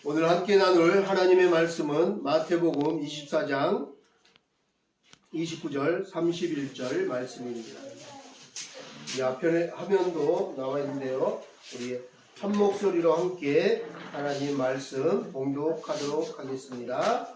오늘 함께 나눌 하나님의 말씀은 마태복음 24장 29절 31절 말씀입니다. 이 앞에 화면도 나와 있는데요. 우리 한 목소리로 함께 하나님 말씀 봉독하도록 하겠습니다.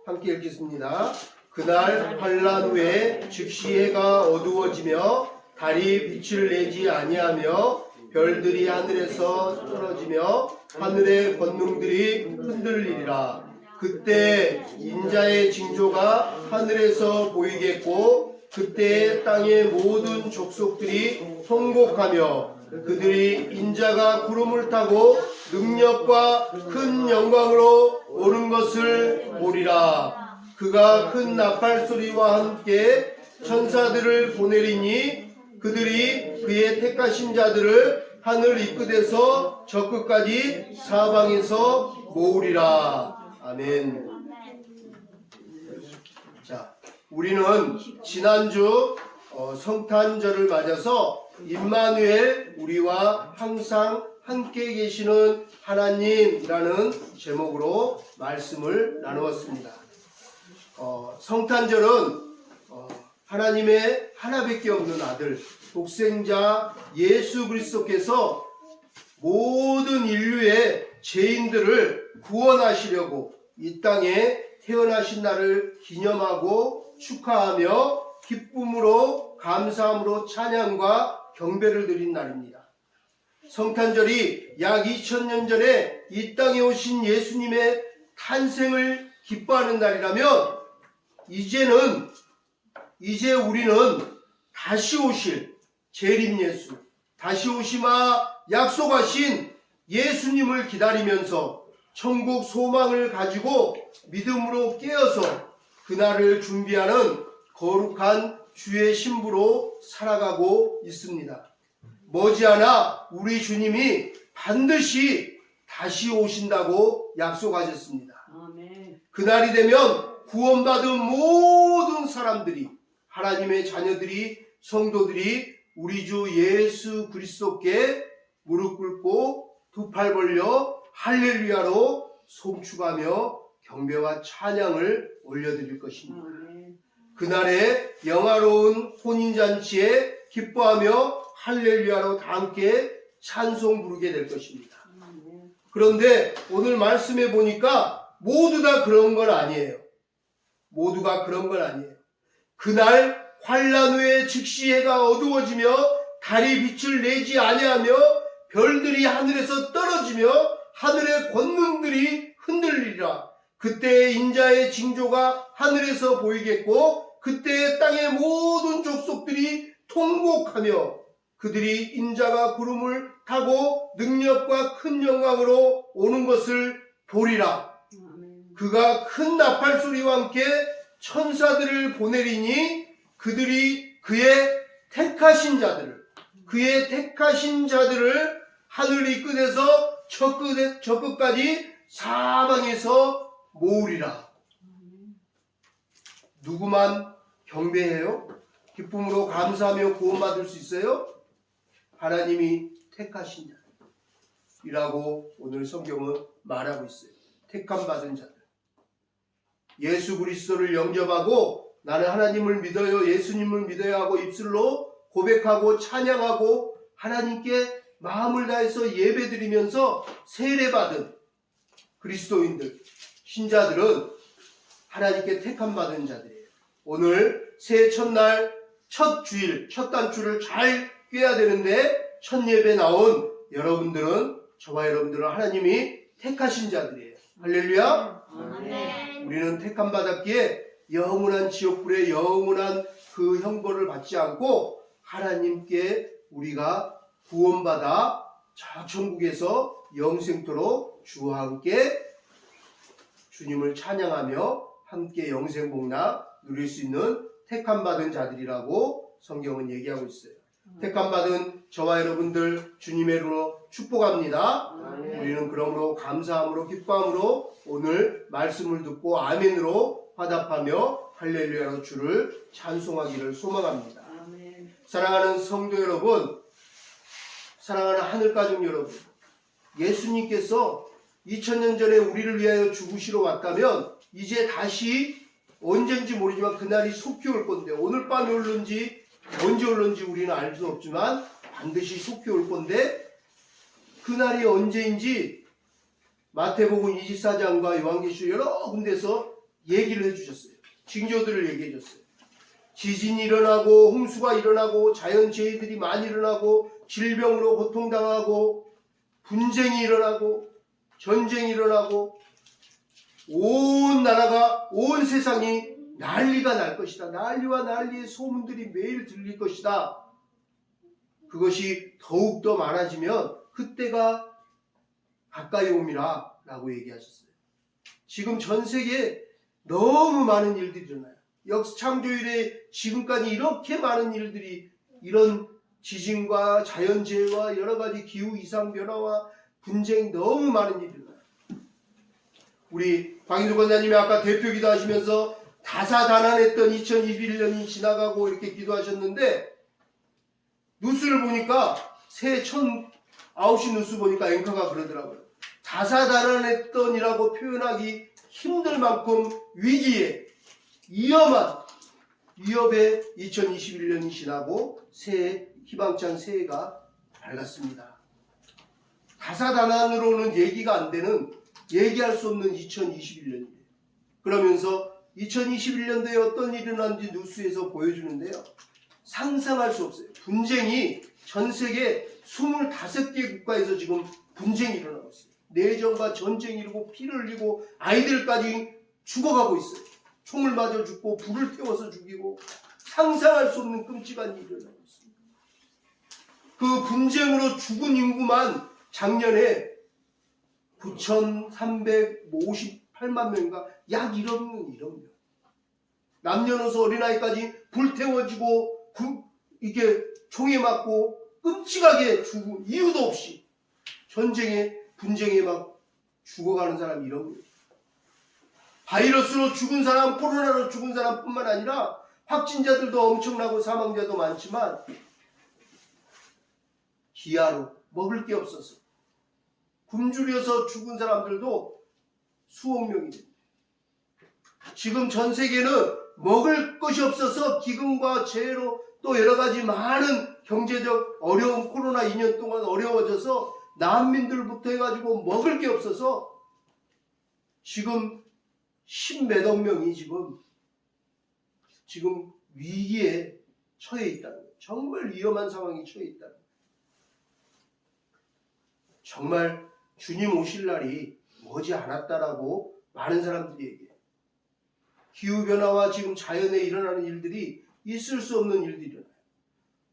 함께 읽겠습니다. 그날 환란 후에 즉시 해가 어두워지며 달이 빛을 내지 아니하며 별들이 하늘에서 떨어지며 하늘의 권능들이 흔들리리라. 그때 인자의 징조가 하늘에서 보이겠고 그때 땅의 모든 족속들이 통곡하며 그들이 인자가 구름을 타고 능력과 큰 영광으로 오는 것을 보리라. 그가 큰 나팔 소리와 함께 천사들을 보내리니 그들이 그의 택하신 자들을 하늘 이끝에서 저 끝까지 사방에서 모으리라. 아멘. 자, 우리는 지난주 성탄절을 맞아서 임마누엘, 우리와 항상 함께 계시는 하나님이라는 제목으로 말씀을 나누었습니다. 성탄절은 하나님의 하나밖에 없는 아들 독생자 예수 그리스도께서 모든 인류의 죄인들을 구원하시려고 이 땅에 태어나신 날을 기념하고 축하하며 기쁨으로 감사함으로 찬양과 경배를 드린 날입니다. 성탄절이 약 2000년 전에 이 땅에 오신 예수님의 탄생을 기뻐하는 날이라면 이제 우리는 다시 오실 재림 예수, 다시 오시마 약속하신 예수님을 기다리면서 천국 소망을 가지고 믿음으로 깨어서 그날을 준비하는 거룩한 주의 신부로 살아가고 있습니다. 머지않아 우리 주님이 반드시 다시 오신다고 약속하셨습니다. 그날이 되면 구원받은 모든 사람들이, 하나님의 자녀들이, 성도들이 우리 주 예수 그리스도께 무릎 꿇고 두 팔 벌려 할렐루야로 송축하며 경배와 찬양을 올려드릴 것입니다. 그날의 영화로운 혼인잔치에 기뻐하며 할렐루야로 다 함께 찬송 부르게 될 것입니다. 그런데 오늘 말씀해 보니까 모두 다 그런 건 아니에요. 모두가 그런 건 아니에요. 그날 환란 후에 즉시 해가 어두워지며 달이 빛을 내지 아니하며 별들이 하늘에서 떨어지며 하늘의 권능들이 흔들리리라. 그때 인자의 징조가 하늘에서 보이겠고 그때 땅의 모든 족속들이 통곡하며 그들이 인자가 구름을 타고 능력과 큰 영광으로 오는 것을 보리라. 그가 큰 나팔 소리와 함께 천사들을 보내리니 그들이 그의 택하신 자들을 하늘 이 끝에서 저 끝까지 사방에서 모으리라. 누구만 경배해요? 기쁨으로 감사하며 구원받을 수 있어요? 하나님이 택하신 자들이라고 오늘 성경은 말하고 있어요. 택함 받은 자들. 예수 그리스도를 영접하고 나는 하나님을 믿어요, 예수님을 믿어야 하고 입술로 고백하고 찬양하고 하나님께 마음을 다해서 예배드리면서 세례받은 그리스도인들, 신자들은 하나님께 택함 받은 자들이에요. 오늘 새해 첫날 첫 주일, 첫 단추를 잘 꿰야 되는데 첫 예배 나온 여러분들은, 저와 여러분들은 하나님이 택하신 자들이에요. 할렐루야. 아멘. 우리는 택함 받았기에 영원한 지옥불에 영원한 그 형벌을 받지 않고 하나님께 우리가 구원받아 저 천국에서 영생토록 주와 함께 주님을 찬양하며 함께 영생복락 누릴 수 있는 택함 받은 자들이라고 성경은 얘기하고 있어요. 택함 받은 저와 여러분들 주님의 이름으로 축복합니다. 우리는 그러므로 감사함으로 기뻐함으로 오늘 말씀을 듣고 아멘으로 화답하며 할렐루야로 주를 찬송하기를 소망합니다. 사랑하는 성도 여러분, 사랑하는 하늘가족 여러분, 예수님께서 2000년 전에 우리를 위하여 죽으시러 왔다면 이제 다시 언젠지 모르지만 그날이 속히 올 건데, 오늘 밤에 올는지 언제 올는지 우리는 알 수 없지만 반드시 속히 올 건데, 그날이 언제인지 마태복음 24장과 요한계시록 여러 군데서 얘기를 해주셨어요. 징조들을 얘기해 줬어요. 지진이 일어나고 홍수가 일어나고 자연재해들이 많이 일어나고 질병으로 고통당하고 분쟁이 일어나고 전쟁이 일어나고 온 나라가, 온 세상이 난리가 날 것이다. 난리와 난리의 소문들이 매일 들릴 것이다. 그것이 더욱더 많아지면 그때가 가까이 옵니다 라고 얘기하셨어요. 지금 전 세계에 너무 많은 일들이 일어나요. 역사 창조 이래 지금까지 이렇게 많은 일들이, 이런 지진과 자연재해와 여러가지 기후 이상 변화와 분쟁이 너무 많은 일이 일어나요. 우리 박인수 권사님이 아까 대표 기도하시면서 다사다난했던 2021년이 지나가고 이렇게 기도하셨는데, 뉴스를 보니까 새해 9시 뉴스 보니까 앵커가 그러더라고요. 다사다난했던이라고 표현하기 힘들 만큼 위기에, 위협의 2021년이 지나고 새해, 희망찬 새해가 밝았습니다. 다사다난으로는 얘기가 안 되는, 얘기할 수 없는 2021년이에요. 그러면서 2021년도에 어떤 일이 일어났는지 뉴스에서 보여주는데요. 상상할 수 없어요. 분쟁이 전 세계 25개 국가에서 지금 분쟁이 일어나고 있어요. 내전과 전쟁이 일어나고 피를 흘리고 아이들까지 죽어가고 있어요. 총을 맞아 죽고 불을 태워서 죽이고 상상할 수 없는 끔찍한 일이 일어나고 있습니다. 그 분쟁으로 죽은 인구만 작년에 9,358만 명인가, 약 1억 명. 남녀노소 어린아이까지 불태워지고 이게 총에 맞고 끔찍하게 죽은 이유도 없이 전쟁에, 분쟁에 막 죽어가는 사람이 1억 명. 바이러스로 죽은 사람, 코로나로 죽은 사람뿐만 아니라 확진자들도 엄청나고 사망자도 많지만 기아로 먹을 게 없어서 굶주려서 죽은 사람들도 수억 명이 됩니다. 지금 전 세계는 먹을 것이 없어서 기근과 재해로 또 여러 가지 많은 경제적 어려움, 코로나 2년 동안 어려워져서 난민들부터 해가지고 먹을 게 없어서 지금 10몇억 명이 지금 위기에 처해 있다는 거예요. 정말 위험한 상황에 처해 있다는 거예요. 정말 주님 오실 날이 머지 않았다라고 많은 사람들이 얘기해요. 기후변화와 지금 자연에 일어나는 일들이 있을 수 없는 일들이 일어나요.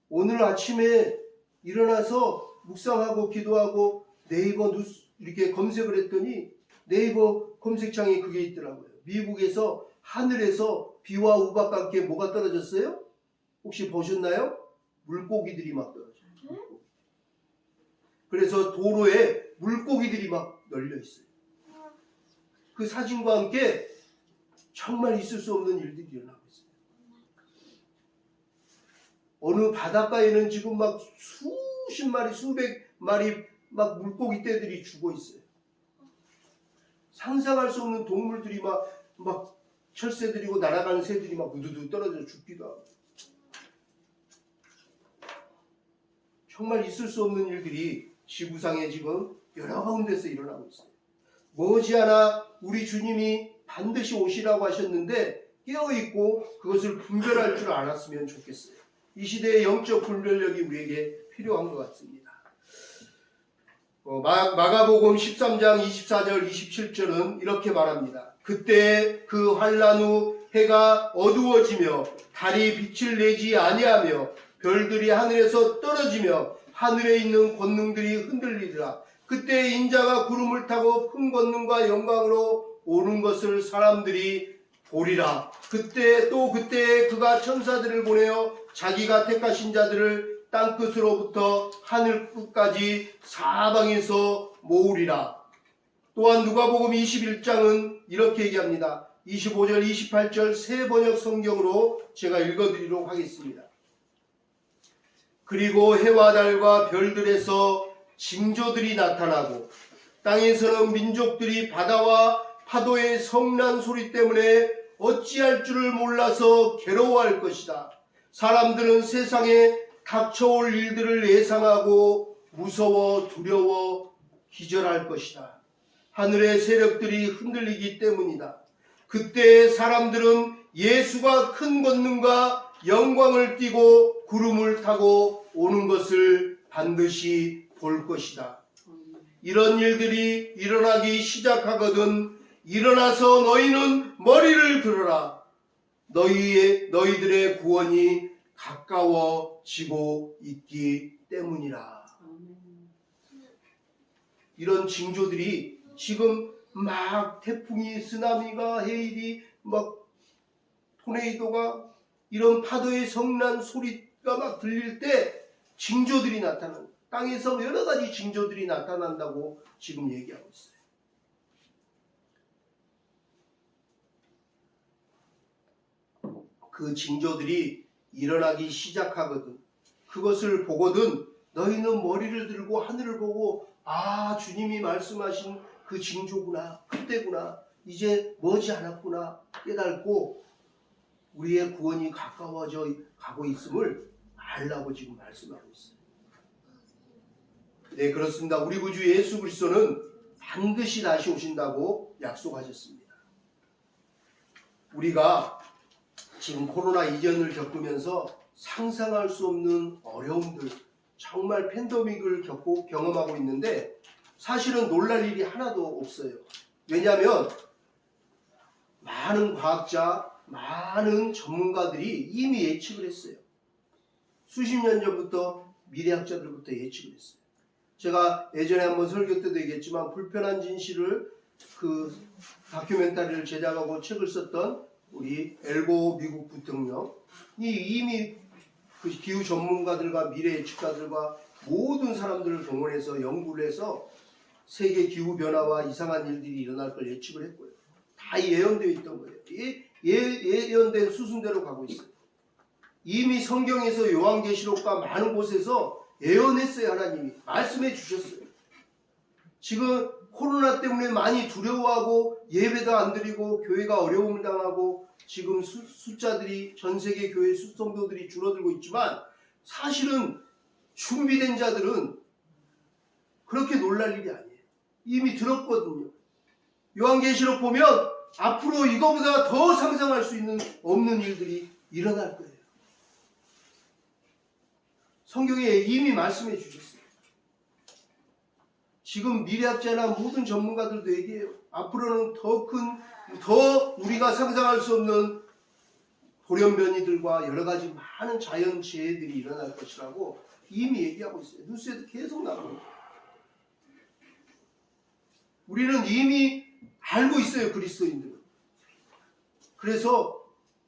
오늘 아침에 일어나서 묵상하고 기도하고 네이버 뉴스 이렇게 검색을 했더니 네이버 검색창에 그게 있더라고요. 미국에서 하늘에서 비와 우박과 함께 뭐가 떨어졌어요? 혹시 보셨나요? 물고기들이 막 떨어져요. 그래서 도로에 물고기들이 막 널려 있어요. 그 사진과 함께 정말 있을 수 없는 일들이 일어나고 있어요. 어느 바닷가에는 지금 막 수십 마리, 수백 마리 막 물고기 떼들이 죽어 있어요. 상상할 수 없는 동물들이 막 철새들이고 날아가는 새들이 막 우두두 떨어져 죽기도 하고. 정말 있을 수 없는 일들이 지구상에 지금 여러 가운데서 일어나고 있어요. 머지않아 우리 주님이 반드시 오시라고 하셨는데 깨어있고 그것을 분별할 줄 알았으면 좋겠어요. 이 시대의 영적 분별력이 우리에게 필요한 것 같습니다. 마가복음 13장 24절 27절은 이렇게 말합니다. 그때 그 환난 후 해가 어두워지며 달이 빛을 내지 아니하며 별들이 하늘에서 떨어지며 하늘에 있는 권능들이 흔들리리라. 그때 인자가 구름을 타고 큰 권능과 영광으로 오는 것을 사람들이 보리라. 그때 그가 천사들을 보내어 자기가 택하신 자들을 땅끝으로부터 하늘 끝까지 사방에서 모으리라. 또한 누가복음 21장은 이렇게 얘기합니다. 25절 28절 새 번역 성경으로 제가 읽어드리도록 하겠습니다. 그리고 해와 달과 별들에서 징조들이 나타나고 땅에서는 민족들이 바다와 파도의 성난 소리 때문에 어찌할 줄을 몰라서 괴로워할 것이다. 사람들은 세상에 닥쳐올 일들을 예상하고 무서워 두려워 기절할 것이다. 하늘의 세력들이 흔들리기 때문이다. 그때 사람들은 예수가 큰 권능과 영광을 띠고 구름을 타고 오는 것을 반드시 볼 것이다. 이런 일들이 일어나기 시작하거든 일어나서 너희는 머리를 들어라. 너희들의 구원이 가까워지고 있기 때문이라. 이런 징조들이 지금 막 태풍이, 쓰나미가, 해일이, 막 토네이도가 이런 파도의 성난 소리가 막 들릴 때 징조들이 나타난다. 땅에서 여러 가지 징조들이 나타난다고 지금 얘기하고 있어요. 그 징조들이 일어나기 시작하거든. 그것을 보거든 너희는 머리를 들고 하늘을 보고 아, 주님이 말씀하신 그 징조구나, 그때구나, 이제 머지 않았구나 깨닫고 우리의 구원이 가까워져 가고 있음을 알라고 지금 말씀하고 있어요. 네, 그렇습니다. 우리 구주 예수 그리스도는 반드시 다시 오신다고 약속하셨습니다. 우리가 지금 코로나 이전을 겪으면서 상상할 수 없는 어려움들, 정말 팬데믹을 경험하고 있는데 사실은 놀랄 일이 하나도 없어요. 왜냐하면 많은 과학자, 많은 전문가들이 이미 예측을 했어요. 수십 년 전부터 미래학자들부터 예측을 했어요. 제가 예전에 한번 설교 때도 얘기했지만 불편한 진실을 그 다큐멘터리를 제작하고 책을 썼던 우리 엘고 미국 부통령이 이미 그 기후 전문가들과 미래 예측가들과 모든 사람들을 동원해서 연구를 해서 세계 기후 변화와 이상한 일들이 일어날 걸 예측을 했고요. 다 예언되어 있던 거예요. 예언된 수순대로 가고 있어요. 이미 성경에서 요한계시록과 많은 곳에서 예언했어요. 하나님이 말씀해 주셨어요. 지금 코로나 때문에 많이 두려워하고 예배도 안 드리고 교회가 어려움을 당하고 지금 숫자들이 전 세계 교회 성도들이 줄어들고 있지만 사실은 준비된 자들은 그렇게 놀랄 일이 아니에요. 이미 들었거든요. 요한계시록 보면 앞으로 이거보다 더 상상할 수 없는 일들이 일어날 거예요. 성경에 이미 말씀해 주셨어요. 지금 미래학자나 모든 전문가들도 얘기해요. 앞으로는 더 우리가 상상할 수 없는 돌연변이들과 여러 가지 많은 자연재해들이 일어날 것이라고 이미 얘기하고 있어요. 뉴스에도 계속 나오고. 우리는 이미 알고 있어요. 그리스도인들은. 그래서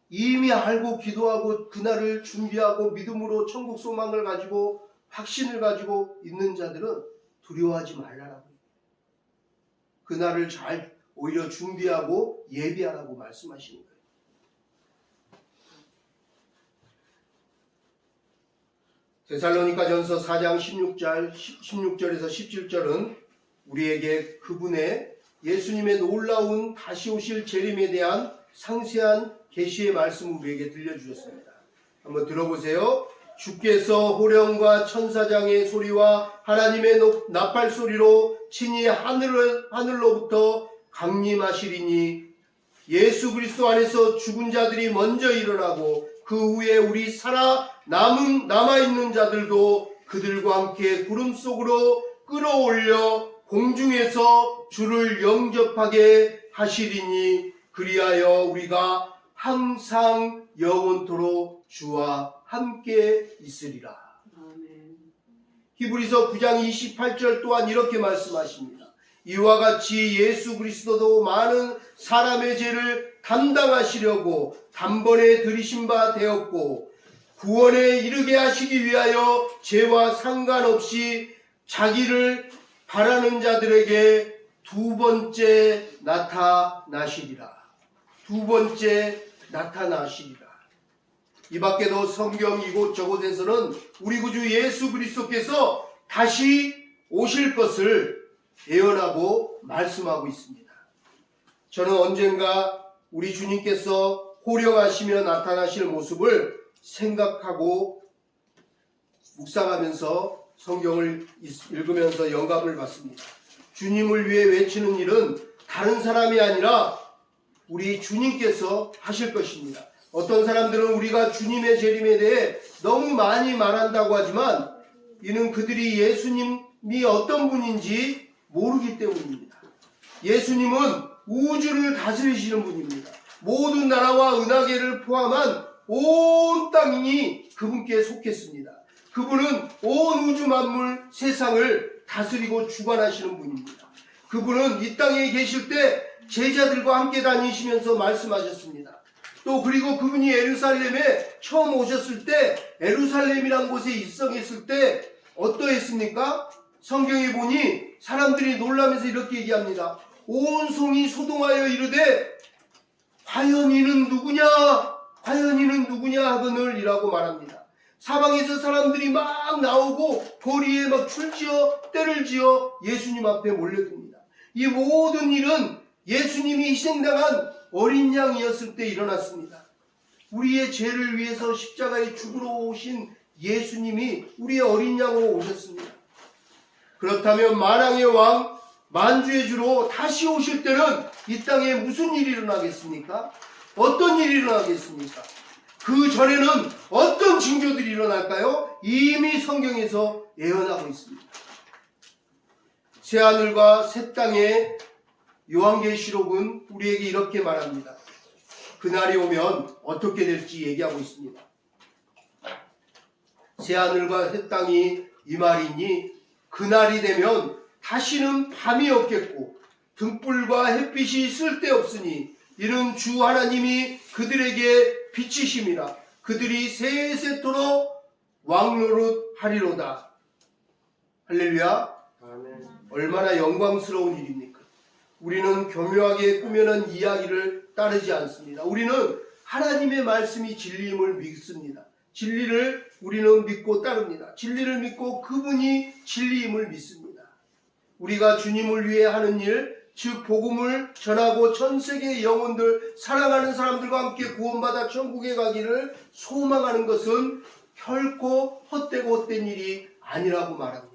이미 알고 기도하고 그날을 준비하고 믿음으로 천국 소망을 가지고 확신을 가지고 있는 자들은 두려워하지 말라라고. 그날을 잘 오히려 준비하고 예비하라고 말씀하시는 거예요. 데살로니가전서 4장 16절에서 17절은 우리에게 그분의 예수님의 놀라운 다시 오실 재림에 대한 상세한 계시의 말씀을 우리에게 들려주셨습니다. 한번 들어보세요. 주께서 호령과 천사장의 소리와 하나님의 나팔 소리로 친히 하늘로부터 강림하시리니 예수 그리스도 안에서 죽은 자들이 먼저 일어나고 그 후에 우리 남아있는 자들도 그들과 함께 구름 속으로 끌어올려 공중에서 주를 영접하게 하시리니 그리하여 우리가 항상 영원토록 주와 함께 있으리라. 아멘. 히브리서 9장 28절 또한 이렇게 말씀하십니다. 이와 같이 예수 그리스도도 많은 사람의 죄를 담당하시려고 단번에 들이신 바 되었고 구원에 이르게 하시기 위하여 죄와 상관없이 자기를 바라는 자들에게 두 번째 나타나시리라. 두 번째 나타나시리라. 이 밖에도 성경 이곳저곳에서는 우리 구주 예수 그리스도께서 다시 오실 것을 예언하고 말씀하고 있습니다. 저는 언젠가 우리 주님께서 호령하시며 나타나실 모습을 생각하고 묵상하면서 성경을 읽으면서 영감을 받습니다. 주님을 위해 외치는 일은 다른 사람이 아니라 우리 주님께서 하실 것입니다. 어떤 사람들은 우리가 주님의 재림에 대해 너무 많이 말한다고 하지만 이는 그들이 예수님이 어떤 분인지 모르기 때문입니다. 예수님은 우주를 다스리시는 분입니다. 모든 나라와 은하계를 포함한 온 땅이 그분께 속했습니다. 그분은 온 우주 만물 세상을 다스리고 주관하시는 분입니다. 그분은 이 땅에 계실 때 제자들과 함께 다니시면서 말씀하셨습니다. 또 그리고 그분이 예루살렘에 처음 오셨을 때 예루살렘이라는 곳에 입성했을 때 어떠했습니까? 성경에 보니 사람들이 놀라면서 이렇게 얘기합니다. 온 성이 소동하여 이르되 과연 이는 누구냐? 과연 이는 누구냐 하거늘 이라고 말합니다. 사방에서 사람들이 막 나오고 거리에 막 줄지어 때를 지어 예수님 앞에 몰려듭니다. 이 모든 일은 예수님이 희생당한 어린 양이었을 때 일어났습니다. 우리의 죄를 위해서 십자가에 죽으러 오신 예수님이 우리의 어린 양으로 오셨습니다. 그렇다면 만왕의 왕, 만주의 주로 다시 오실 때는 이 땅에 무슨 일이 일어나겠습니까? 어떤 일이 일어나겠습니까? 그 전에는 어떤 징조들이 일어날까요? 이미 성경에서 예언하고 있습니다. 새하늘과 새 땅의 요한계시록은 우리에게 이렇게 말합니다. 그날이 오면 어떻게 될지 얘기하고 있습니다. 새하늘과 새 땅이 이 말이니 그날이 되면 다시는 밤이 없겠고 등불과 햇빛이 쓸데없으니 이는 주 하나님이 그들에게 빛이심이라 그들이 세세토록 왕노릇 하리로다. 할렐루야. 아멘. 얼마나 영광스러운 일입니까? 우리는 교묘하게 꾸며낸 이야기를 따르지 않습니다. 우리는 하나님의 말씀이 진리임을 믿습니다. 진리를 우리는 믿고 따릅니다. 진리를 믿고 그분이 진리임을 믿습니다. 우리가 주님을 위해 하는 일, 즉 복음을 전하고 전 세계의 영혼들, 사랑하는 사람들과 함께 구원받아 천국에 가기를 소망하는 것은 결코 헛되고 헛된 일이 아니라고 말합니다.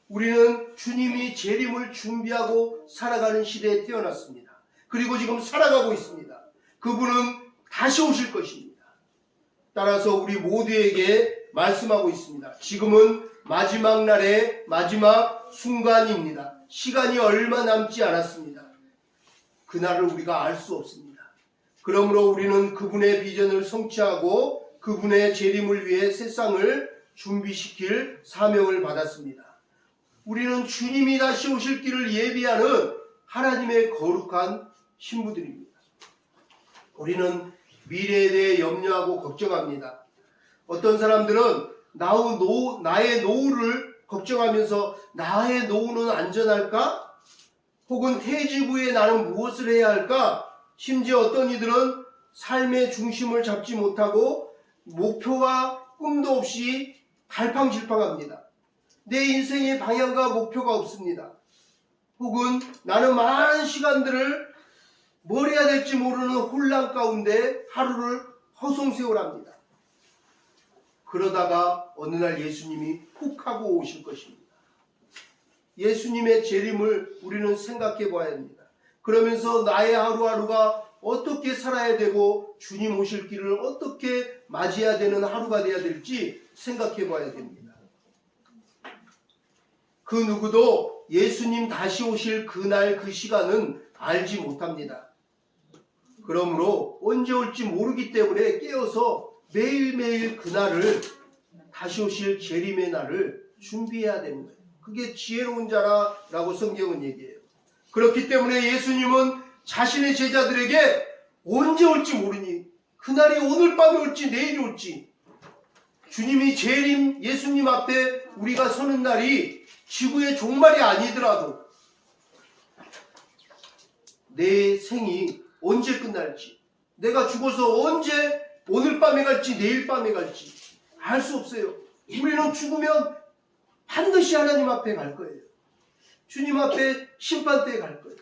우리는 주님이 재림을 준비하고 살아가는 시대에 태어났습니다. 그리고 지금 살아가고 있습니다. 그분은 다시 오실 것입니다. 따라서 우리 모두에게 말씀하고 있습니다. 지금은 마지막 날의 마지막 순간입니다. 시간이 얼마 남지 않았습니다. 그날을 우리가 알 수 없습니다. 그러므로 우리는 그분의 비전을 성취하고 그분의 재림을 위해 세상을 준비시킬 사명을 받았습니다. 우리는 주님이 다시 오실 길을 예비하는 하나님의 거룩한 신부들입니다. 우리는 미래에 대해 염려하고 걱정합니다. 어떤 사람들은 나의 노후를 걱정하면서 나의 노후는 안전할까? 혹은 퇴직 후에 나는 무엇을 해야 할까? 심지어 어떤 이들은 삶의 중심을 잡지 못하고 목표와 꿈도 없이 갈팡질팡합니다. 내 인생의 방향과 목표가 없습니다. 혹은 나는 많은 시간들을 뭘 해야 될지 모르는 혼란 가운데 하루를 허송세월합니다. 그러다가 어느 날 예수님이 훅 하고 오실 것입니다. 예수님의 재림을 우리는 생각해 봐야 합니다. 그러면서 나의 하루하루가 어떻게 살아야 되고 주님 오실 길을 어떻게 맞이해야 되는 하루가 돼야 될지 생각해 봐야 됩니다. 그 누구도 예수님 다시 오실 그날 그 시간은 알지 못합니다. 그러므로 언제 올지 모르기 때문에 깨어서 매일매일 그날을 다시 오실 재림의 날을 준비해야 되는 거예요. 그게 지혜로운 자라라고 성경은 얘기해요. 그렇기 때문에 예수님은 자신의 제자들에게 언제 올지 모르니 그날이 오늘 밤에 올지 내일이 올지 주님이 재림 예수님 앞에 우리가 서는 날이 지구의 종말이 아니더라도 내 생이 언제 끝날지 내가 죽어서 언제 오늘 밤에 갈지 내일 밤에 갈지 알 수 없어요. 우리는 죽으면 반드시 하나님 앞에 갈 거예요. 주님 앞에 심판대에 갈 거예요.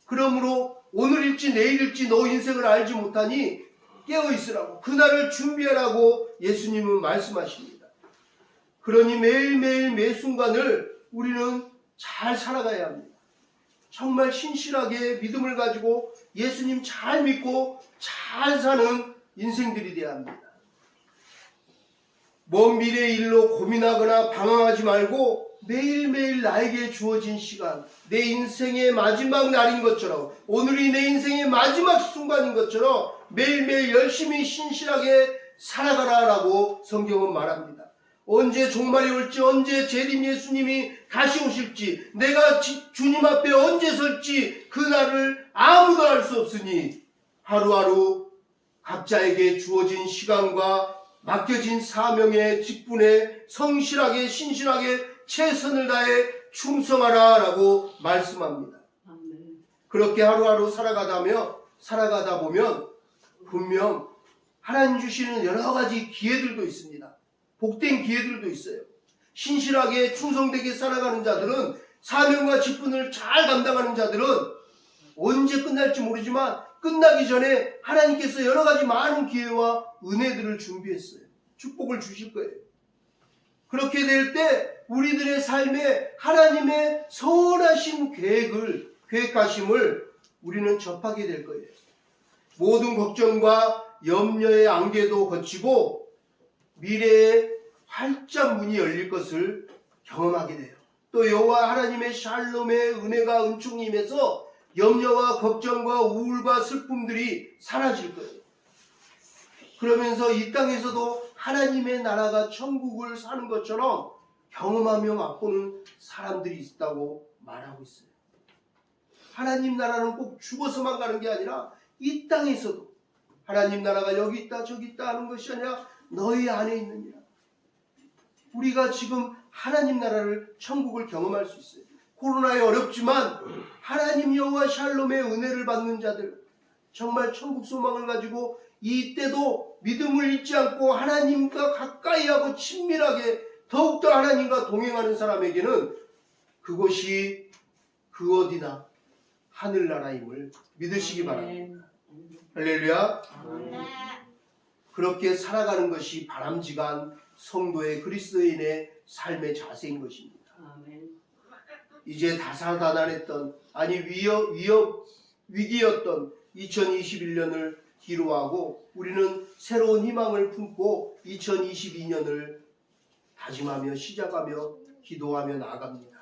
그러므로 오늘일지 내일일지 너 인생을 알지 못하니 깨어있으라고, 그날을 준비하라고 예수님은 말씀하십니다. 그러니 매일매일 매 순간을 우리는 잘 살아가야 합니다. 정말 신실하게 믿음을 가지고 예수님 잘 믿고 잘 사는 인생들이 되어야 합니다. 먼 미래의 일로 고민하거나 방황하지 말고 매일매일 나에게 주어진 시간, 내 인생의 마지막 날인 것처럼, 오늘이 내 인생의 마지막 순간인 것처럼 매일매일 열심히 신실하게 살아가라라고 성경은 말합니다. 언제 종말이 올지, 언제 재림 예수님이 다시 오실지, 내가 주님 앞에 언제 설지 그날을 아무도 알 수 없으니 하루하루 각자에게 주어진 시간과 맡겨진 사명의 직분에 성실하게 신실하게 최선을 다해 충성하라라고 말씀합니다. 그렇게 하루하루 살아가다 보면 분명 하나님 주시는 여러 가지 기회들도 있습니다. 복된 기회들도 있어요. 신실하게 충성되게 살아가는 자들은, 사명과 직분을 잘 감당하는 자들은 언제 끝날지 모르지만 끝나기 전에 하나님께서 여러 가지 많은 기회와 은혜들을 준비했어요. 축복을 주실 거예요. 그렇게 될 때 우리들의 삶에 하나님의 선하신 계획하심을 우리는 접하게 될 거예요. 모든 걱정과 염려의 안개도 거치고 미래의 활짝 문이 열릴 것을 경험하게 돼요. 또 여호와 하나님의 샬롬의 은혜가 은총이 임해서 염려와 걱정과 우울과 슬픔들이 사라질 거예요. 그러면서 이 땅에서도 하나님의 나라가 천국을 사는 것처럼 경험하며 맛보는 사람들이 있다고 말하고 있어요. 하나님 나라는 꼭 죽어서만 가는 게 아니라 이 땅에서도 하나님 나라가 여기 있다 저기 있다 하는 것이 아니라 너희 안에 있느니라. 우리가 지금 하나님 나라를, 천국을 경험할 수 있어요. 코로나에 어렵지만 하나님 여호와 샬롬의 은혜를 받는 자들, 정말 천국 소망을 가지고 이때도 믿음을 잃지 않고 하나님과 가까이 하고 친밀하게 더욱더 하나님과 동행하는 사람에게는 그곳이 그 어디나 하늘나라임을 믿으시기 바랍니다. 할렐루야. 그렇게 살아가는 것이 바람직한 성도의 그리스도인의 삶의 자세인 것입니다. 이제 다사다난했던, 아니 위기였던 2021년을 뒤로하고 우리는 새로운 희망을 품고 2022년을 다짐하며 시작하며 기도하며 나아갑니다.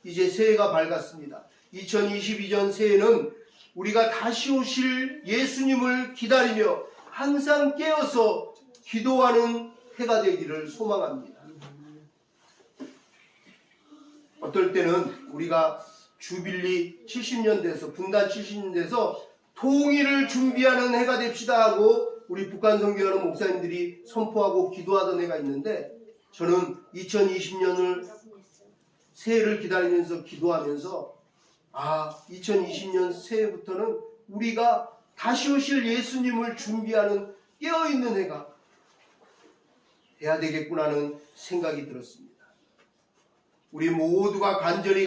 이제 새해가 밝았습니다. 2022년 새해는 우리가 다시 오실 예수님을 기다리며 항상 깨어서 기도하는 해가 되기를 소망합니다. 어떨 때는 우리가 주빌리 70년 돼서, 분단 70년 돼서 통일을 준비하는 해가 됩시다 하고 우리 북한 선교하는 목사님들이 선포하고 기도하던 해가 있는데, 저는 2020년을 새해를 기다리면서 기도하면서 2020년 새해부터는 우리가 다시 오실 예수님을 준비하는 깨어있는 해가 돼야 되겠구나 하는 생각이 들었습니다. 우리 모두가 간절히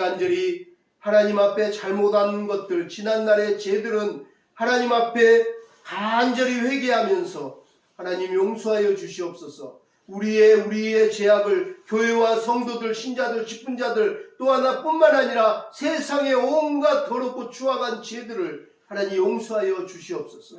하나님 앞에 잘못한 것들, 지난날의 죄들은 하나님 앞에 간절히 회개하면서 하나님 용서하여 주시옵소서. 우리의 죄악을 교회와 성도들, 신자들, 직분자들 또 하나뿐만 아니라 세상의 온갖 더럽고 추악한 죄들을 하나님 용서하여 주시옵소서.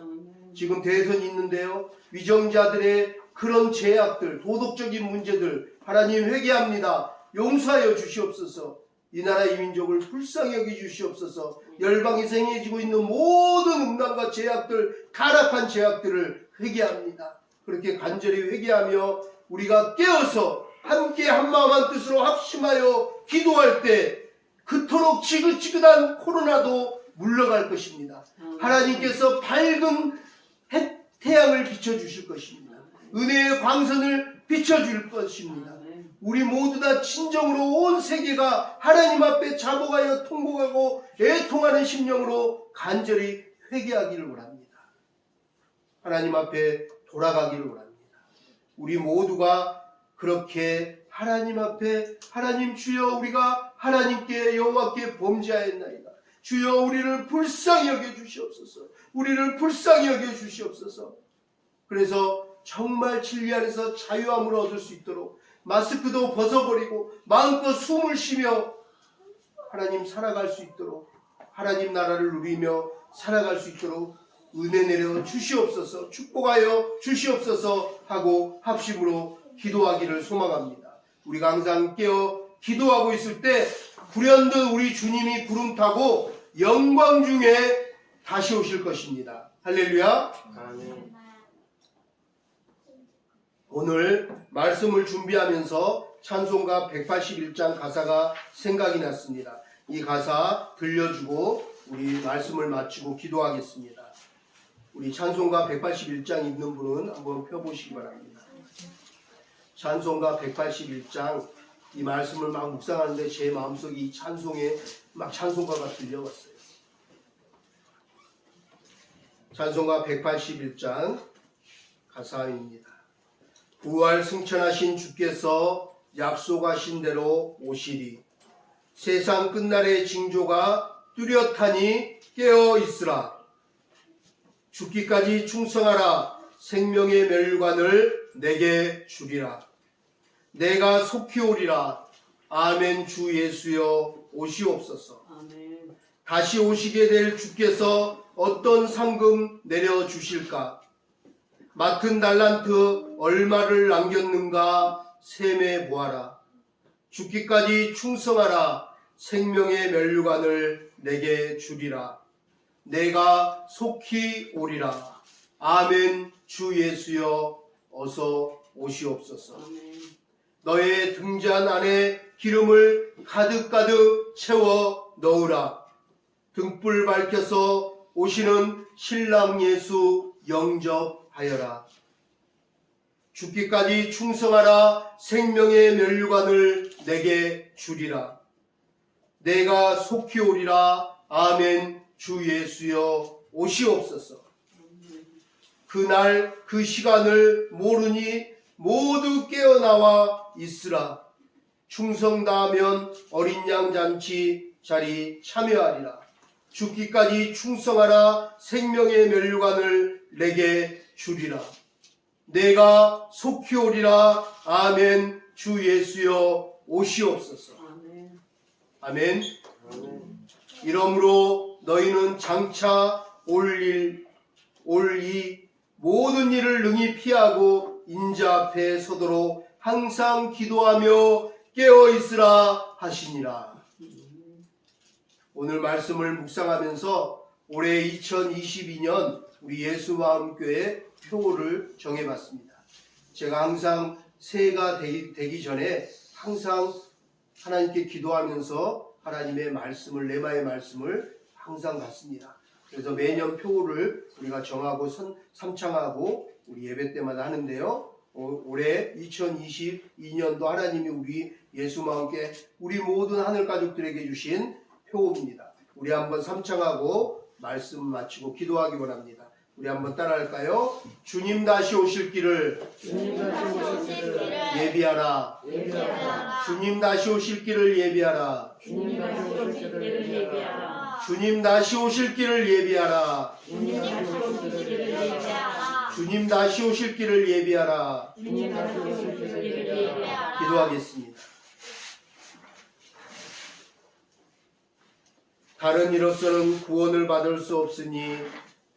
지금 대선이 있는데요, 위정자들의 그런 죄악들, 도덕적인 문제들 하나님 회개합니다. 용서하여 주시옵소서. 이 나라 이 민족을 불쌍히 여기 주시옵소서. 열방에서 행해지고 있는 모든 음란과 죄악들, 타락한 죄악들을 회개합니다. 그렇게 간절히 회개하며 우리가 깨어서 함께 한마음 한뜻으로 합심하여 기도할 때 그토록 지긋지긋한 코로나도 물러갈 것입니다. 하나님께서 밝은 태양을 비춰주실 것입니다. 은혜의 광선을 비춰줄 것입니다. 우리 모두 다 진정으로 온 세계가 하나님 앞에 자복하여 통곡하고 애통하는 심령으로 간절히 회개하기를 원합니다. 하나님 앞에 돌아가기를 원합니다. 우리 모두가 그렇게 하나님 앞에, 하나님 주여, 우리가 하나님께 여호와께 범죄하였나이다. 주여 우리를 불쌍히 여겨 주시옵소서. 우리를 불쌍히 여겨 주시옵소서. 그래서 정말 진리 안에서 자유함을 얻을 수 있도록 마스크도 벗어버리고 마음껏 숨을 쉬며 하나님 살아갈 수 있도록, 하나님 나라를 누리며 살아갈 수 있도록 은혜 내려 주시옵소서, 축복하여 주시옵소서 하고 합심으로 기도하기를 소망합니다. 우리가 항상 깨어 기도하고 있을 때 불현듯 우리 주님이 구름 타고 영광 중에 다시 오실 것입니다. 할렐루야. 아멘. 오늘 말씀을 준비하면서 찬송가 181장 가사가 생각이 났습니다. 이 가사 들려주고 우리 말씀을 마치고 기도하겠습니다. 우리 찬송가 181장 있는 분은 한번 펴보시기 바랍니다. 찬송가 181장, 이 말씀을 막 묵상하는데 제 마음속에 이 찬송에 막 찬송가가 들려왔어요. 찬송가 181장 가사입니다. 부활 승천하신 주께서 약속하신 대로 오시리. 세상 끝날의 징조가 뚜렷하니 깨어 있으라. 죽기까지 충성하라. 생명의 멸관을 내게 주리라. 내가 속히 오리라. 아멘. 주 예수여 오시옵소서. 아멘. 다시 오시게 될 주께서 어떤 상금 내려주실까? 맡은 달란트 얼마를 남겼는가 셈해 보아라. 죽기까지 충성하라. 생명의 멸류관을 내게 주리라. 내가 속히 오리라. 아멘. 주 예수여 어서 오시옵소서. 아멘. 너의 등잔 안에 기름을 가득가득 채워 넣으라. 등불 밝혀서 오시는 신랑 예수 영접하여라. 죽기까지 충성하라. 생명의 멸류관을 내게 주리라. 내가 속히 오리라. 아멘. 주 예수여 오시옵소서. 그날 그 시간을 모르니 모두 깨어나와 있으라. 충성 다하면 어린 양 잔치 자리 참여하리라. 죽기까지 충성하라. 생명의 멸류관을 내게 주리라. 내가 속히 오리라. 아멘. 주 예수여 오시옵소서. 아멘. 아멘. 아멘. 이러므로 너희는 장차 올 이 모든 일을 능히 피하고 인자 앞에 서도록 항상 기도하며 깨어 있으라 하시니라. 오늘 말씀을 묵상하면서 올해 2022년 우리 예수마음교회 표를 정해봤습니다. 제가 항상 새해가 되기 전에 항상 하나님께 기도하면서 하나님의 말씀을, 레마의 말씀을 항상 받습니다. 그래서 매년 표를 우리가 정하고 삼창하고 우리 예배 때마다 하는데요. 올해 2022년도 하나님이 우리 예수마음께 우리 모든 하늘 가족들에게 주신 표입니다. 우리 한번 삼창하고 말씀 마치고 기도하기 원합니다. 우리 한번 따라할까요? 주님 다시 오실 길을 예비하라. 주님 다시 오실 길을 예비하라. 주님 다시 오실 길을 예비하라. 주님 다시 오실 길을 예비하라. 주님 다시 오실 길을 예비하라. 주님 다시 오실 길을 예비하라. 주님 다시 오실 길을 예비하라. 기도하겠습니다. 다른 이로서는 구원을 받을 수 없으니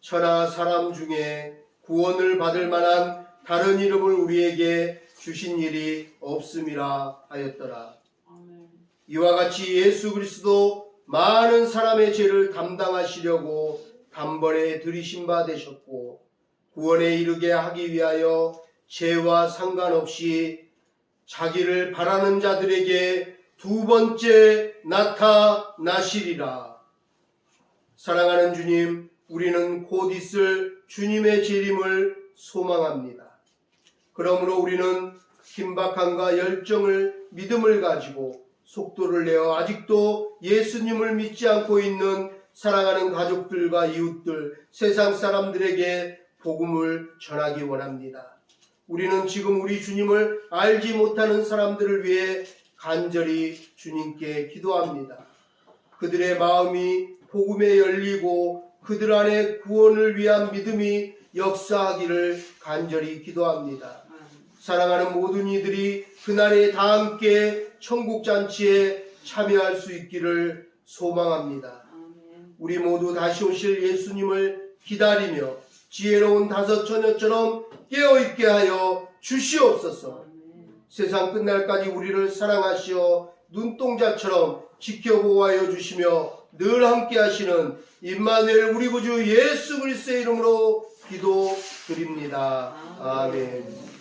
천하 사람 중에 구원을 받을 만한 다른 이름을 우리에게 주신 일이 없음이라 하였더라. 아멘. 이와 같이 예수 그리스도 많은 사람의 죄를 담당하시려고 단번에 들이신 바 되셨고 구원에 이르게 하기 위하여 죄와 상관없이 자기를 바라는 자들에게 두 번째 나타나시리라. 사랑하는 주님, 우리는 곧 있을 주님의 재림을 소망합니다. 그러므로 우리는 긴박함과 열정을, 믿음을 가지고 속도를 내어 아직도 예수님을 믿지 않고 있는 사랑하는 가족들과 이웃들, 세상 사람들에게 복음을 전하기 원합니다. 우리는 지금 우리 주님을 알지 못하는 사람들을 위해 간절히 주님께 기도합니다. 그들의 마음이 복음에 열리고 그들 안에 구원을 위한 믿음이 역사하기를 간절히 기도합니다. 사랑하는 모든 이들이 그날에 다 함께 천국잔치에 참여할 수 있기를 소망합니다. 우리 모두 다시 오실 예수님을 기다리며 지혜로운 다섯 처녀처럼 깨어있게 하여 주시옵소서. 세상 끝날까지 우리를 사랑하시어 눈동자처럼 지켜보호하여 주시며 늘 함께 하시는 임마누엘 우리 구주 예수 그리스도의 이름으로 기도드립니다. 아멘.